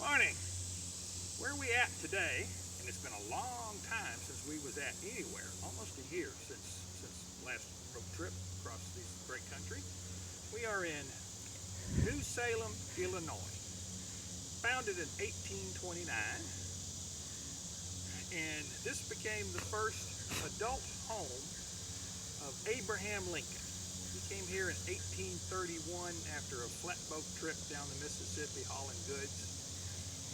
Morning. Where are we at today? And it's been a long time since we was at anywhere. Almost a year since last road trip across this great country. We are in New Salem, Illinois. Founded in 1829. And this became the first adult home of Abraham Lincoln. He came here in 1831 after a flatboat trip down the Mississippi hauling goods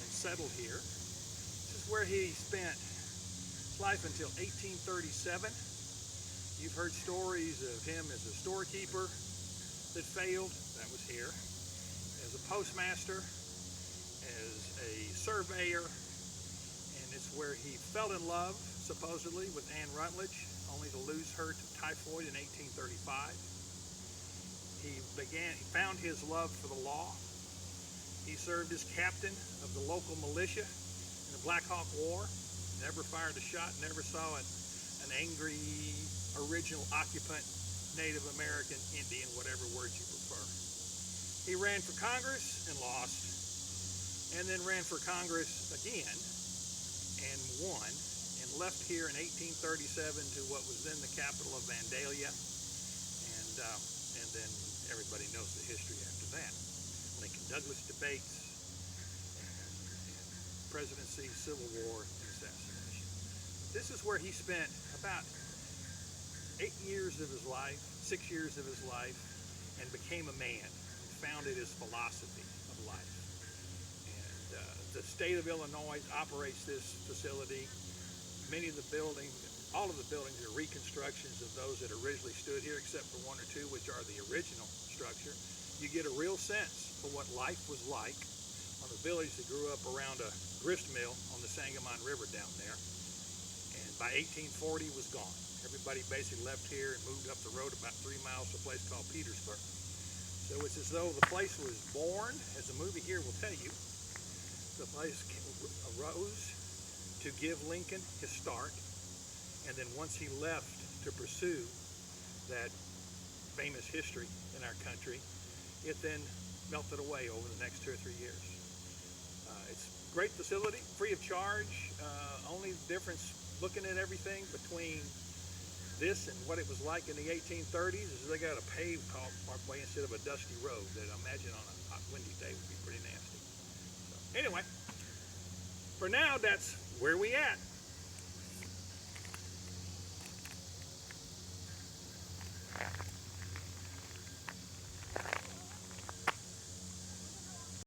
and settled here. This is where he spent his life until 1837. You've heard stories of him as a storekeeper that failed. That was here. As a postmaster, as a surveyor, and it's where he fell in love, supposedly, with Anne Rutledge, only to lose her to typhoid in 1835. He found his love for the law. He served as captain of the local militia in the Black Hawk War. Never fired a shot, never saw an angry original occupant, Native American, Indian, whatever word you prefer. He ran for Congress and lost, and then ran for Congress again and won, and left here in 1837 to what was then the capital of Vandalia, and then everybody knows the history after that. Lincoln-Douglas debates, and presidency, Civil War, and assassination. This is where he spent about 8 years of his life, 6 years of his life, and became a man, and founded his philosophy of life. And the state of Illinois operates this facility. Many of the buildings, all of the buildings are reconstructions of those that originally stood here, except for one or two, which are the original structure. You get a real sense for what life was like on a village that grew up around a grist mill on the Sangamon River down there. And by 1840 was gone. Everybody basically left here and moved up the road about 3 miles to a place called Petersburg. So it's as though the place was born, as the movie here will tell you. The place arose to give Lincoln his start. And then once he left to pursue that famous history in our country, it then melted away over the next 2 or 3 years. It's a great facility, free of charge. Only difference looking at everything between this and what it was like in the 1830s is they got a paved parkway instead of a dusty road that I imagine on a hot, windy day would be pretty nasty. So anyway, for now, that's where we at.